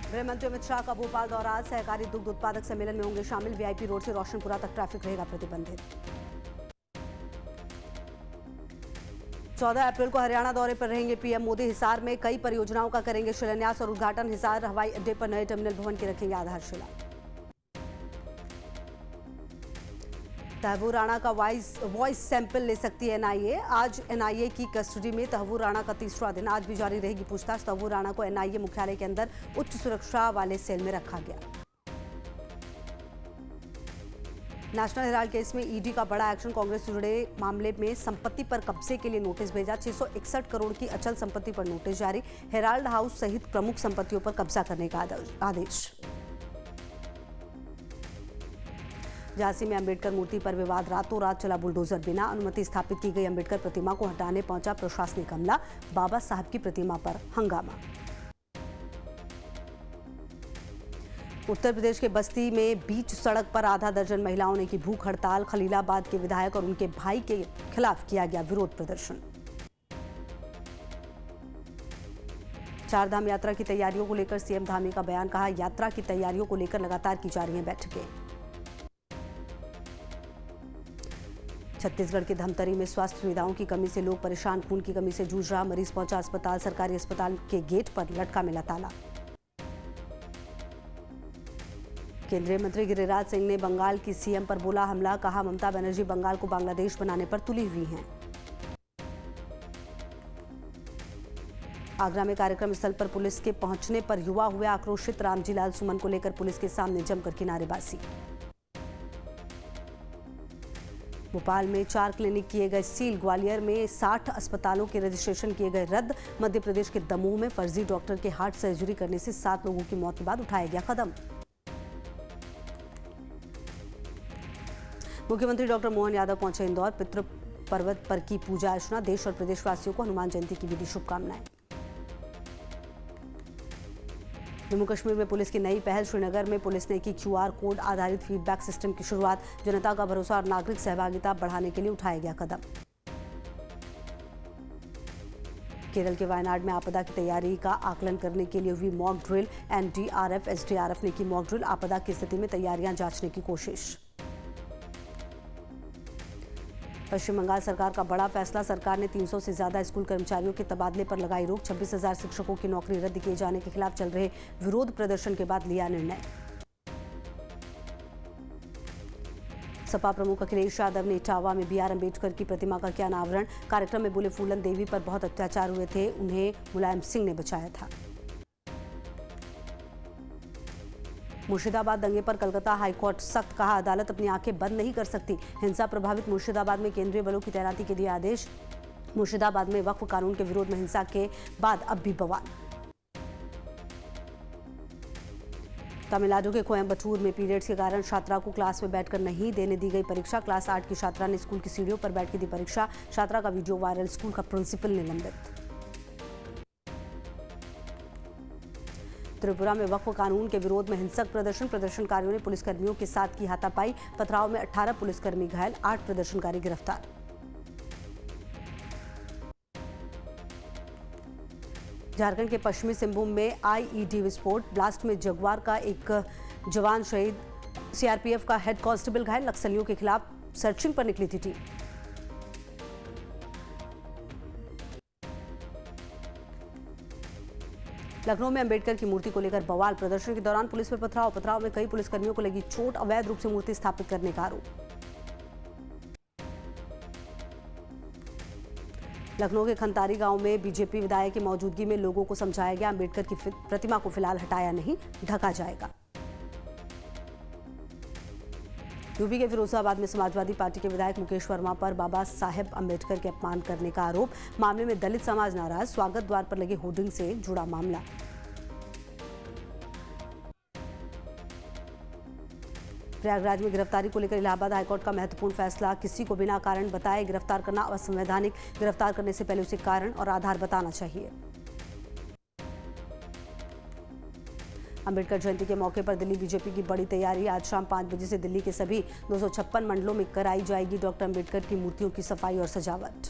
गृह मंत्री अमित शाह का भोपाल दौरा। आज सहकारी दुग्ध उत्पादक सम्मेलन में होंगे शामिल। वीआईपी रोड से रोशनपुरा तक ट्रैफिक रहेगा प्रतिबंधित। 14 अप्रैल को हरियाणा दौरे पर रहेंगे पीएम मोदी। हिसार में कई परियोजनाओं का करेंगे शिलान्यास और उद्घाटन। हिसार हवाई अड्डे पर नए टर्मिनल भवन की रखेंगे आधारशिला। तहव्वुर राणा का वॉइस सैंपल ले सकती है एनआईए। आज एनआईए की कस्टडी में तहव्वुर राणा का तीसरा दिन। आज भी जारी रहेगी पूछताछ। तहव्वुर राणा को एनआईए मुख्यालय के अंदर उच्च सुरक्षा वाले सेल में रखा गया। नेशनल हेराल्ड केस में ईडी का बड़ा एक्शन। कांग्रेस से जुड़े मामले में संपत्ति पर कब्जे के लिए नोटिस भेजा। 661 करोड़ की अचल संपत्ति पर नोटिस जारी। हेराल्ड हाउस सहित प्रमुख संपत्तियों पर कब्जा करने का आदेश। झांसी में अंबेडकर मूर्ति पर विवाद। रातों रात चला बुलडोजर। बिना अनुमति स्थापित की गई अंबेडकर प्रतिमा को हटाने पहुंचा प्रशासनिक अमला। बाबा साहब की प्रतिमा पर हंगामा। उत्तर प्रदेश के बस्ती में बीच सड़क पर आधा दर्जन महिलाओं ने की भूख हड़ताल। खलीलाबाद के विधायक और उनके भाई के खिलाफ किया गया विरोध प्रदर्शन। चारधाम यात्रा की तैयारियों को लेकर सीएम धामी का बयान। कहा, यात्रा की तैयारियों को लेकर लगातार की जा रही हैं बैठकें। छत्तीसगढ़ के धमतरी में स्वास्थ्य सुविधाओं की कमी से लोग परेशान। खून की कमी से जूझ रहा मरीज पहुंचा अस्पताल। सरकारी अस्पताल के गेट पर लटका मिला ताला। केंद्रीय मंत्री गिरिराज सिंह ने बंगाल की सीएम पर बोला हमला। कहा, ममता बनर्जी बंगाल को बांग्लादेश बनाने पर तुली हुई हैं। आगरा में कार्यक्रम स्थल पर पुलिस के पहुंचने पर युवा हुए आक्रोशित। रामजी लाल सुमन को लेकर पुलिस के सामने जमकर किनारेबाजी। भोपाल में 4 क्लिनिक किए गए सील। ग्वालियर में 60 अस्पतालों के रजिस्ट्रेशन किए गए रद्द। मध्य प्रदेश के दमोह में फर्जी डॉक्टर के हार्ट सर्जरी करने से 7 लोगों की मौत के बाद उठाया गया कदम। मुख्यमंत्री डॉक्टर मोहन यादव पहुंचे इंदौर। पितृ पर्वत पर की पूजा अर्चना। देश और प्रदेशवासियों को हनुमान जयंती की विधि शुभकामनाएं। जम्मू कश्मीर में पुलिस की नई पहल। श्रीनगर में पुलिस ने की क्यूआर कोड आधारित फीडबैक सिस्टम की शुरुआत। जनता का भरोसा और नागरिक सहभागिता बढ़ाने के लिए उठाया गया कदम। केरल के वायनाड में आपदा की तैयारी का आकलन करने के लिए हुई मॉक ड्रिल। एनडीआरएफ एसडीआरएफ ने की मॉक ड्रिल। आपदा की स्थिति में तैयारियां जांचने की कोशिश। पश्चिम बंगाल सरकार का बड़ा फैसला। सरकार ने 300 से ज्यादा स्कूल कर्मचारियों के तबादले पर लगाई रोक। 26,000 शिक्षकों की नौकरी रद्द किए जाने के खिलाफ चल रहे विरोध प्रदर्शन के बाद लिया निर्णय। सपा प्रमुख अखिलेश यादव ने इटावा में बीआर अंबेडकर की प्रतिमा का किया अनावरण। कार्यक्रम में बोले, फूलन देवी पर बहुत अत्याचार हुए थे, उन्हें मुलायम सिंह ने बचाया था। मुर्शिदाबाद दंगे पर कलकत्ता हाईकोर्ट सख्त। कहा, अदालत अपनी आंखें बंद नहीं कर सकती। हिंसा प्रभावित मुर्शिदाबाद में केंद्रीय बलों की तैनाती के दिए आदेश। मुर्शिदाबाद में वक्फ कानून के विरोध में हिंसा के बाद अब भी बवाल। तमिलनाडु के कोयम्बटूर में पीरियड्स के कारण छात्रा को क्लास में बैठकर नहीं देने दी गई परीक्षा। क्लास 8 की छात्रा ने स्कूल की सीढ़ियों पर बैठ के दी परीक्षा। छात्रा का वीडियो वायरल। स्कूल का प्रिंसिपल निलंबित। त्रिपुरा में वक्फ कानून के विरोध में हिंसक प्रदर्शन। प्रदर्शनकारियों ने पुलिसकर्मियों के साथ की हाथापाई। पथराव में 18 पुलिसकर्मी घायल। 8 प्रदर्शनकारी गिरफ्तार। झारखंड के पश्चिमी सिंहभूम में आईईडी विस्फोट। ब्लास्ट में जगुआर का एक जवान शहीद। सीआरपीएफ का हेड कांस्टेबल घायल। नक्सलियों के खिलाफ सर्चिंग पर निकली थी टीम। लखनऊ में अंबेडकर की मूर्ति को लेकर बवाल। प्रदर्शन के दौरान पुलिस पर पथराव में कई पुलिसकर्मियों को लगी चोट। अवैध रूप से मूर्ति स्थापित करने का आरोप। लखनऊ के खंतारी गांव में बीजेपी विधायक की मौजूदगी में लोगों को समझाया गया, अंबेडकर की प्रतिमा को फिलहाल हटाया नहीं, ढका जाएगा। यूपी के फिरोजाबाद में समाजवादी पार्टी के विधायक मुकेश वर्मा पर बाबा साहेब अंबेडकर के अपमान करने का आरोप। मामले में दलित समाज नाराज। स्वागत द्वार पर लगे होर्डिंग से जुड़ा मामला। प्रयागराज में गिरफ्तारी को लेकर इलाहाबाद हाईकोर्ट का महत्वपूर्ण फैसला। किसी को बिना कारण बताए गिरफ्तार करना असंवैधानिक। गिरफ्तार करने से पहले उसे कारण और आधार बताना चाहिए। अंबेडकर जयंती के मौके पर दिल्ली बीजेपी की बड़ी तैयारी। आज शाम 5 बजे से दिल्ली के सभी 256 मंडलों में कराई जाएगी डॉक्टर अंबेडकर की मूर्तियों की सफाई और सजावट।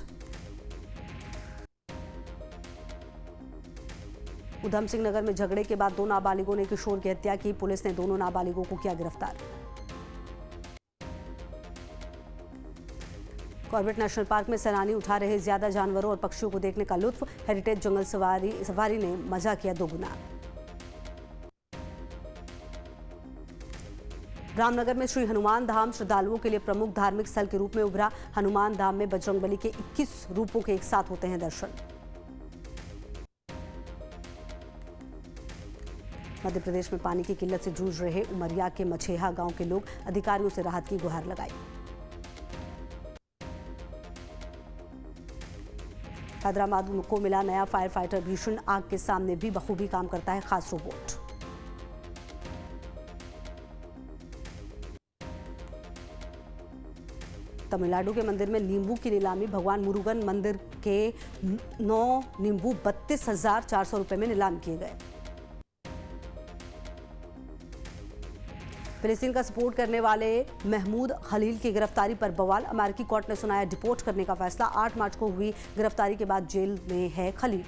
उधम सिंह नगर में झगड़े के बाद 2 नाबालिगों ने किशोर की हत्या की। पुलिस ने दोनों नाबालिगों को किया गिरफ्तार। कॉर्बेट नेशनल पार्क में सैलानी उठा रहे ज्यादा जानवरों और पक्षियों को देखने का लुत्फ। हेरिटेज जंगल सवारी ने मजा किया दोगुना। रामनगर में श्री हनुमान धाम श्रद्धालुओं के लिए प्रमुख धार्मिक स्थल के रूप में उभरा। हनुमान धाम में बजरंगबली के 21 रूपों के एक साथ होते हैं दर्शन। मध्य प्रदेश में पानी की किल्लत से जूझ रहे उमरिया के मछेहा गांव के लोग अधिकारियों से राहत की गुहार लगाई। हैदराबाद को मिला नया फायर फाइटर। भीषण आग के सामने भी बखूबी काम करता है खास रोबोट। तमिलनाडु के मंदिर में नींबू की नीलामी। भगवान मुरुगन मंदिर के 9 नींबू 32,400 रुपए में नीलाम किए गए। फिलिस्तीन का सपोर्ट करने वाले महमूद खलील की गिरफ्तारी पर बवाल। अमेरिकी कोर्ट ने सुनाया डिपोर्ट करने का फैसला। 8 मार्च को हुई गिरफ्तारी के बाद जेल में है खलील।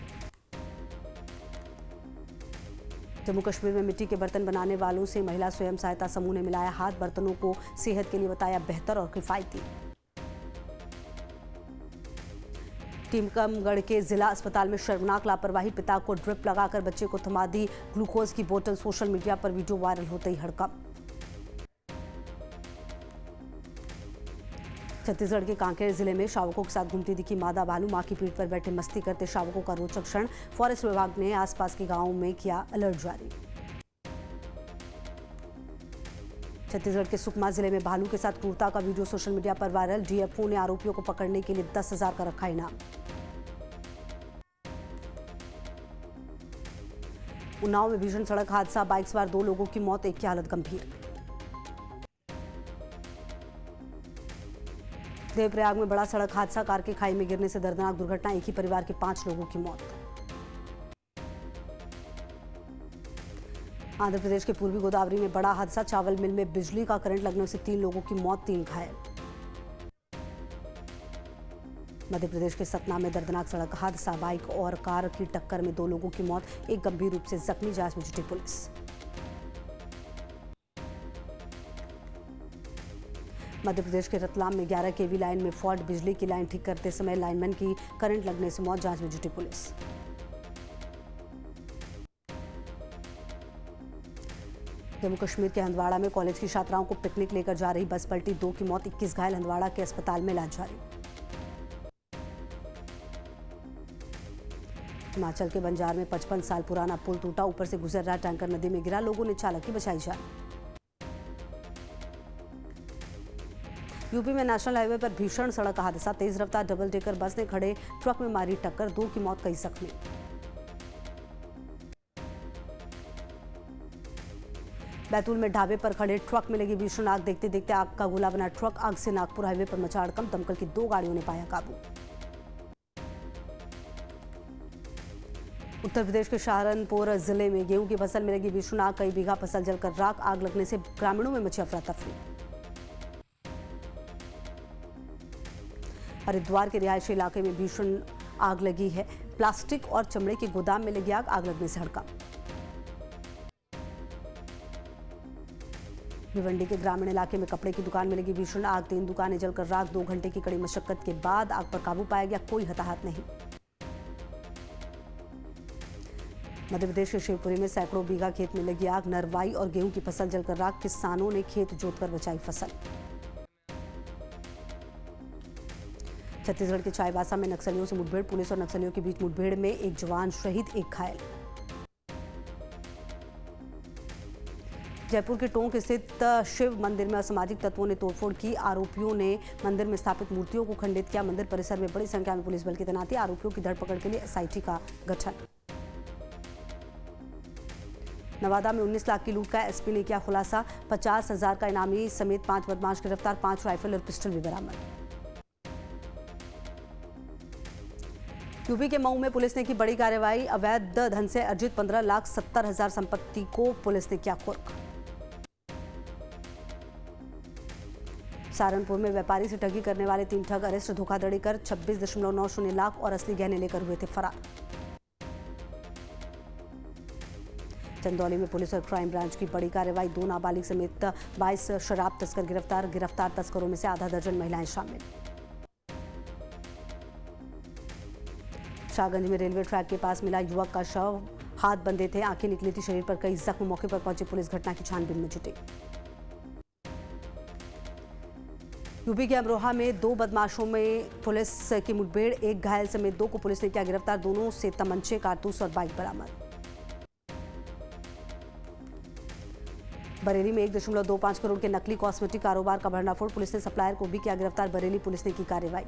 जम्मू कश्मीर में मिट्टी के बर्तन बनाने वालों से महिला स्वयं सहायता समूह ने मिलाया हाथ। बर्तनों को सेहत के लिए बताया बेहतर और किफायती। टीकमगढ़ के जिला अस्पताल में शर्मनाक लापरवाही। पिता को ड्रिप लगाकर बच्चे को थमा दी ग्लूकोज की बोतल। सोशल मीडिया पर वीडियो वायरल होते ही हड़कंप। छत्तीसगढ़ के कांकेर जिले में शावकों के साथ घूमती दिखी मादा भालू। मां की पीठ पर बैठे मस्ती करते शावकों का रोचक क्षण। फॉरेस्ट विभाग ने आसपास के गांवों में किया अलर्ट जारी। छत्तीसगढ़ के सुकमा जिले में भालू के साथ क्रूरता का वीडियो सोशल मीडिया पर वायरल। डीएफओ ने आरोपियों को पकड़ने के लिए 10,000 का रखा इनाम। उन्नाव में भीषण सड़क हादसा। बाइक सवार 2 लोगों की मौत, एक की हालत गंभीर। देवप्रयाग में बड़ा सड़क हादसा। कार के खाई में गिरने से दर्दनाक दुर्घटना। एक ही परिवार के 5 लोगों की मौत। आंध्र प्रदेश के पूर्वी गोदावरी में बड़ा हादसा। चावल मिल में बिजली का करंट लगने से 3 लोगों की मौत, 3 घायल। मध्य प्रदेश के सतना में दर्दनाक सड़क हादसा। बाइक और कार की टक्कर में 2 लोगों की मौत, एक गंभीर रूप से जख्मी। जांच में जुटी पुलिस। मध्य प्रदेश के रतलाम में 11 केवी लाइन में फॉल्ट। बिजली की लाइन ठीक करते समय लाइनमैन की करंट लगने से मौत। जांच में जुटी पुलिस। जम्मू कश्मीर के हंदवाड़ा में कॉलेज की छात्राओं को पिकनिक लेकर जा रही बस पलटी। 2 की मौत, 21 घायल। हंदवाड़ा के अस्पताल में इलाज जारी। हिमाचल के बंजार में 55 साल पुराना पुल टूटा। ऊपर से गुजर रहा टैंकर नदी में गिरा। लोगों ने चालक की बचाई जान। यूपी में नेशनल हाईवे पर भीषण सड़क हादसा। तेज रफ्तार डबल डेकर बस ने खड़े ट्रक में मारी टक्कर। 2 की मौत, कई जख्मी। बैतूल में ढाबे पर खड़े ट्रक में लगी भीषण आग। देखते देखते आग का गोला बना ट्रक। आग से नागपुर हाईवे पर मचा हड़कंप। दमकल की 2 गाड़ियों ने पाया काबू। उत्तर प्रदेश के सहारनपुर जिले में गेहूं की फसल में लगी भीषण आग। कई बीघा फसल जलकर राख। आग लगने से ग्रामीणों में मची अफरा तफरी। हरिद्वार के रिहायशी इलाके में भीषण आग लगी है। प्लास्टिक और चमड़े के गोदाम में लगी आग। आग लगने से हड़कंप। भिवंडी के ग्रामीण इलाके में कपड़े की दुकान में लगी भीषण आग। 3 दुकानें जलकर राख। 2 घंटे की कड़ी मशक्कत के बाद आग पर काबू पाया गया। कोई हताहत नहीं। मध्य प्रदेश के शिवपुरी में सैकड़ों बीघा खेत में लगी आग। नरवाई और गेहूं की फसल जलकर राख। किसानों ने खेत जोतकर बचाई फसल। छत्तीसगढ़ के चाईबासा में नक्सलियों से मुठभेड़। पुलिस और नक्सलियों के बीच मुठभेड़ में एक जवान शहीद, 1 घायल। जयपुर के टोंक स्थित शिव मंदिर में असामाजिक तत्वों ने तोड़फोड़ की। आरोपियों ने मंदिर में स्थापित मूर्तियों को खंडित किया। मंदिर परिसर में बड़ी संख्या में पुलिस बल की तैनाती। आरोपियों की धरपकड़ के लिए एसआईटी का गठन। नवादा में 19 लाख की लूट का एसपी ने किया खुलासा। 50,000 का इनामी समेत 5 बदमाश गिरफ्तार। 5 राइफल और पिस्टल भी बरामद। यूपी के मऊ में पुलिस ने की बड़ी कार्रवाई। अवैध धन से अर्जित 15,70,000 संपत्ति को पुलिस ने किया कुर्क। सहारनपुर में व्यापारी से ठगी करने वाले 3 ठग अरेस्ट। धोखाधड़ी कर 26.90 लाख और असली गहने लेकर हुए थे फरार। चंदौली में पुलिस और क्राइम ब्रांच की बड़ी कार्रवाई, 2 नाबालिग समेत 22 शराब तस्कर गिरफ्तार तस्करों में से आधा दर्जन महिलाएं शामिल। शाहगंज में रेलवे ट्रैक के पास मिला युवक का शव, हाथ बंधे थे, आंखें निकली थी, शरीर पर कई जख्म। मौके पर पहुंची पुलिस घटना की छानबीन में जुटी। यूपी के अमरोहा में 2 बदमाशों में पुलिस की मुठभेड़, 1 घायल समेत 2 को पुलिस ने किया गिरफ्तार। दोनों से तमंचे, कारतूस और बाइक बरामद। बरेली में 1.25 करोड़ के नकली कॉस्मेटिक कारोबार का भंडाफोड़, पुलिस ने सप्लायर को भी किया गिरफ्तार। बरेली पुलिस ने की कार्रवाई।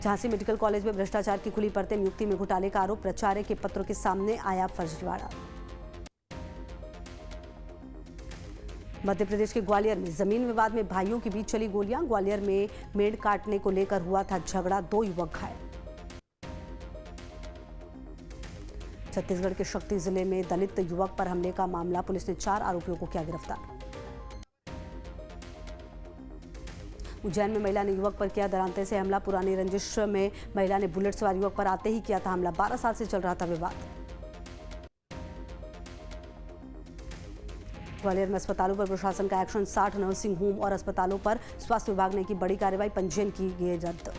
झांसी मेडिकल कॉलेज में भ्रष्टाचार की खुली परतें, नियुक्ति में घोटाले का आरोप, प्राचार्य के पत्रों के सामने आया फर्जीवाड़ा। मध्य प्रदेश के ग्वालियर में जमीन विवाद में भाइयों के बीच चली गोलियां, ग्वालियर में मेड़ काटने को लेकर हुआ था झगड़ा, 2 युवक घायल। छत्तीसगढ़ के शक्ति जिले में दलित युवक पर हमले का मामला, पुलिस ने 4 आरोपियों को किया गिरफ्तार। उज्जैन में महिला ने युवक पर किया दरांते से हमला, पुरानी रंजिश में महिला ने बुलेट सवार युवक पर आते ही किया था हमला, 12 साल से चल रहा था विवाद। ग्वालियर में अस्पतालों पर प्रशासन का एक्शन, 60 नर्सिंग होम और अस्पतालों पर स्वास्थ्य विभाग ने की बड़ी कार्रवाई, पंजीयन की गई रद्द।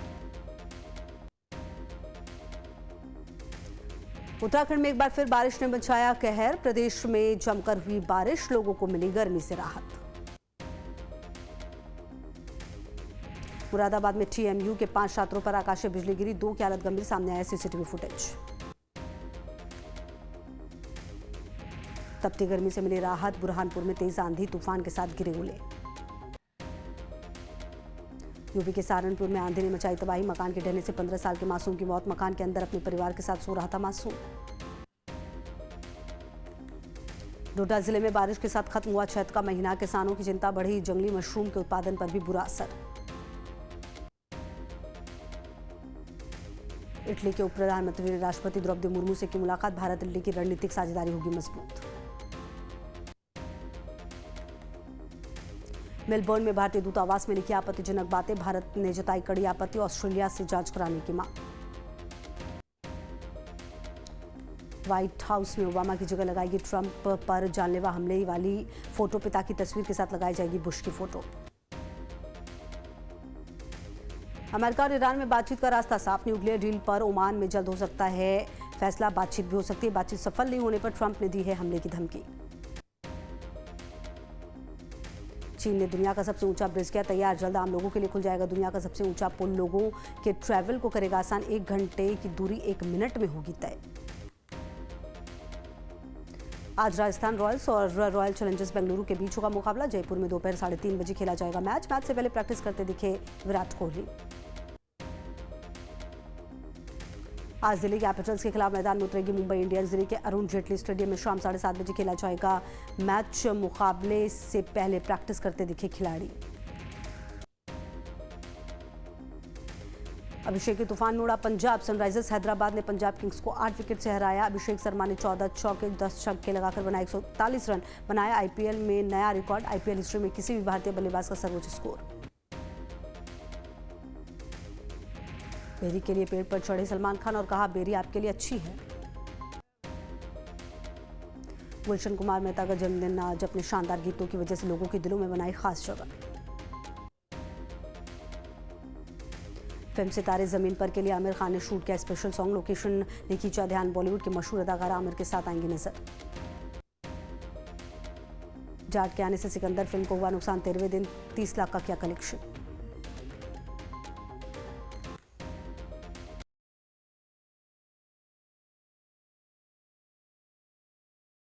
उत्तराखंड में एक बार फिर बारिश ने मचाया कहर, प्रदेश में जमकर हुई बारिश, लोगों को मिली गर्मी से राहत। मुरादाबाद में टीएमयू के 5 छात्रों पर आकाशीय बिजली गिरी, 2 की हालत गंभीर, सामने आया सीसीटीवी फुटेज। तपती गर्मी से मिली राहत, बुरहानपुर में तेज आंधी तूफान के साथ गिरे ओले। यूपी के सहारनपुर में आंधी ने मचाई तबाही, मकान के ढहने से 15 साल के मासूम की मौत, मकान के अंदर अपने परिवार के साथ सो रहा था मासूम। डोडा जिले में बारिश के साथ खत्म हुआ चैत का महीना, किसानों की चिंता बढ़ी, जंगली मशरूम के उत्पादन पर भी बुरा असर। इटली के उप प्रधानमंत्री ने राष्ट्रपति द्रौपदी मुर्मू से की मुलाकात, भारत इटली की रणनीतिक साझेदारी होगी मजबूत। मेलबर्न में भारतीय दूतावास में लिखी आपत्तिजनक बातें, भारत ने जताई कड़ी आपत्ति, ऑस्ट्रेलिया से जांच कराने की मांग। व्हाइट हाउस में ओबामा की जगह लगाएगी ट्रंप पर जानलेवा हमले वाली फोटो, पिता की तस्वीर के साथ लगाई जाएगी बुश की फोटो। अमेरिका और ईरान में बातचीत का रास्ता साफ, न्यूक्लियर डील पर ओमान में जल्द हो सकता है फैसला, बातचीत भी हो सकती है। बातचीत सफल नहीं होने पर ट्रंप ने दी है हमले की धमकी। चीन ने दुनिया का सबसे ऊंचा ब्रिज किया तैयार, जल्द आम लोगों के लिए खुल जाएगा दुनिया का सबसे ऊंचा पुल, लोगों के ट्रैवल को करेगा आसान, 1 घंटे की दूरी 1 मिनट में होगी तय। आज राजस्थान रॉयल्स और रॉयल चैलेंजर्स बेंगलुरु के बीच होगा मुकाबला, जयपुर में दोपहर 3:30 बजे खेला जाएगा मैच से पहले प्रैक्टिस करते दिखे विराट कोहली। आज दिल्ली कैपिटल्स के खिलाफ मैदान में उतरेगी मुंबई इंडियंस, दिल्ली के अरुण जेटली स्टेडियम में शाम 7:30 बजे खेला जाएगा मैच, मुकाबले से पहले प्रैक्टिस करते दिखे खिलाड़ी। अभिषेक के तूफान में उड़ा पंजाब, सनराइजर्स हैदराबाद ने पंजाब किंग्स को 8 विकेट से हराया, अभिषेक शर्मा ने 14 चौके 10 छक्के लगाकर बनाए 141 रन बनाया, आईपीएल में नया रिकॉर्ड, आईपीएल हिस्ट्री में किसी भी भारतीय बल्लेबाज का सर्वोच्च स्कोर। बेरी के लिए पेड़ पर चढ़े सलमान खान और कहा बेरी आपके लिए अच्छी है। गुलशन कुमार मेहता का जन्मदिन आज, अपने शानदार गीतों की वजह से लोगों के दिलों में बनाई खास जगह। फिल्म सितारे जमीन पर के लिए आमिर खान ने शूट किया स्पेशल सॉन्ग, लोकेशन ने खींचा ध्यान, बॉलीवुड के मशहूर अदाकारा आमिर के साथ आएंगी नजर। जाट के आने से सिकंदर फिल्म को हुआ नुकसान, 13वें दिन 30 लाख का किया कलेक्शन।